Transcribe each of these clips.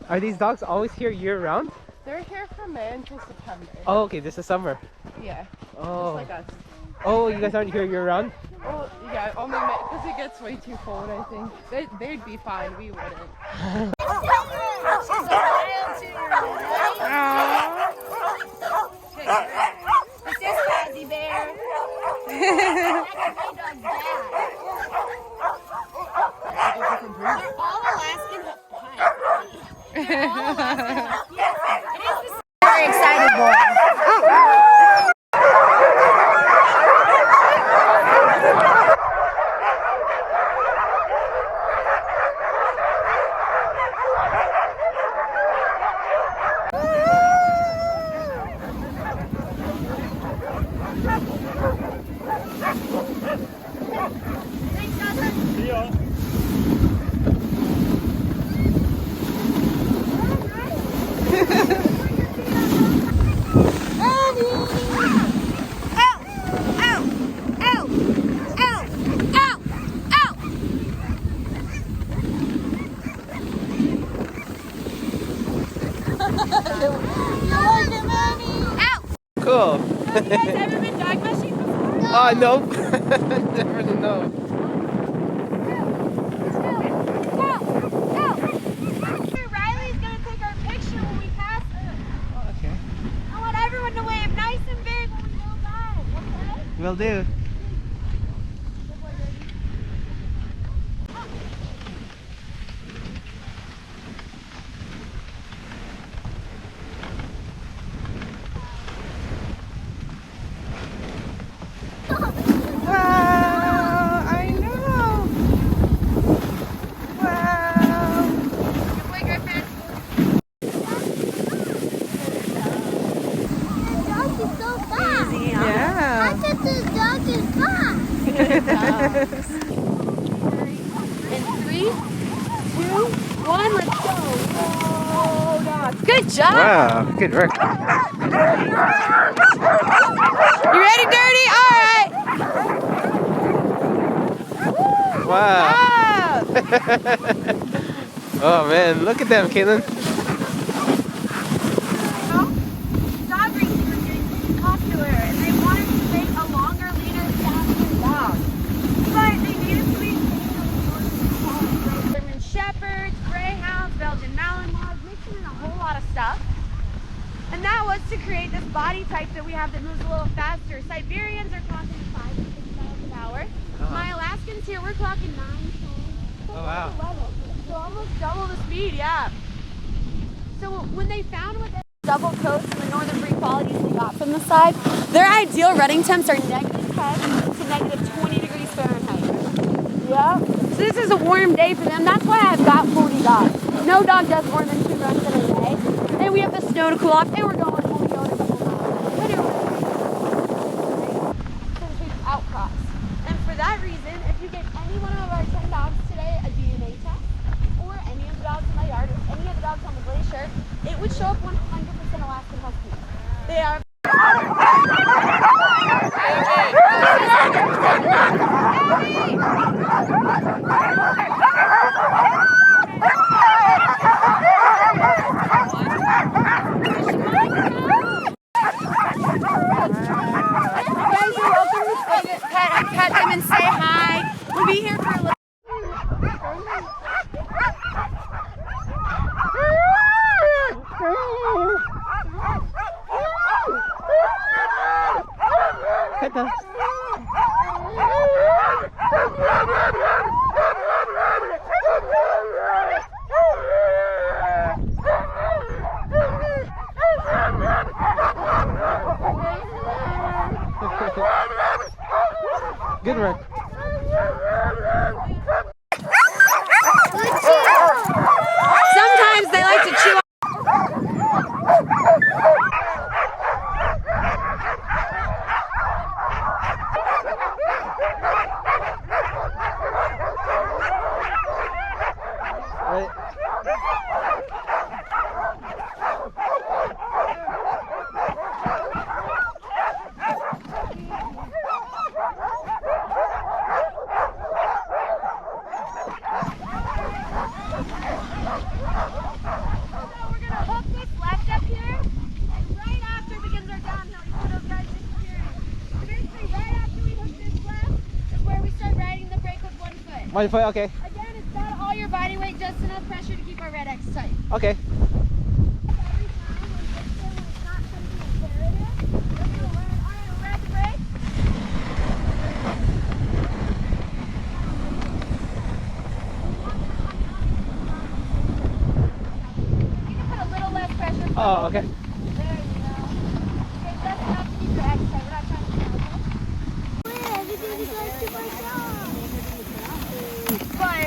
Are these dogs always here year-round? They're here from May until September. Oh, okay, this is summer. Yeah. Oh. Just like us. Oh, you guys aren't here year-round? Well, yeah, only May, because it gets way too cold, I think. They'd be fine, we wouldn't. It's just Fuzzy Bear. They're all Alaskan Husky. They're all Alaskan Husky. It is the very excited boy. Cool. Have you guys ever been dog mushing before? Nope. Never to know. Riley's gonna take our picture when we pass her. Oh, okay. I want everyone to wave nice and big when we go by, okay? Will do. Good job! Wow, good work. You ready, Dirty? Alright! Wow. Oh man, look at them, Caitlin. Dog racing was getting popular and they wanted to make a longer, leaner, faster dog. But they needed to be German Shepherds, Greyhounds, Belgian Malinois, mixing in a whole lot of stuff. And that was to create this body type that we have that moves a little faster. Siberians are clocking 5 to 6 miles an hour. My Alaskans here, we're clocking 9, 10. Oh wow. 11. So almost double the speed, yeah. So when they found what the double coats and the northern breed qualities they got from the side, their ideal running temps are -10 to -20 degrees Fahrenheit. Yeah. So this is a warm day for them. That's why I've got 40 dogs. No dog does more than 2 runs in a day. And we have the snow to cool off, and we're only going a couple miles. But since we've outcrossed. And for that reason, if you give any one of our 10 dogs today a DNA test, or any of the dogs in my yard, or any of the dogs on the Glacier, it would show up 100% Alaskan Husky. They are pet them and say hi. We'll be here for a little. Good work. Sometimes they like to chew. Right. it's left up here, and right after begins our downhill, you see those guys disappearing. So basically, right after we hook this left is where we start riding the brake with 1 foot. 1 foot, okay. Again, it's not all your body weight, just enough pressure to keep our red X tight. Okay. Every time when it's not something imperative, we're going to learn, all right, we're at the brake. You can put a little less pressure. Oh, okay. There you go. Okay, that's enough to keep your X tight. We're not trying to kill you. But,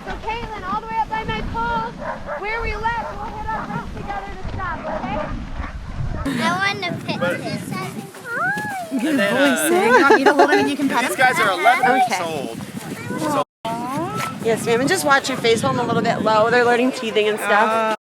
So Caitlin, all the way up by my pole, where we left, we'll hit our rope together to stop, okay? I want to pet this. Good boy, Sig. You want me to hold him and you can pet him? These guys are 11 weeks Okay. old. Yes, ma'am. And just watch your face, hold them a little bit low. They're learning teething and stuff.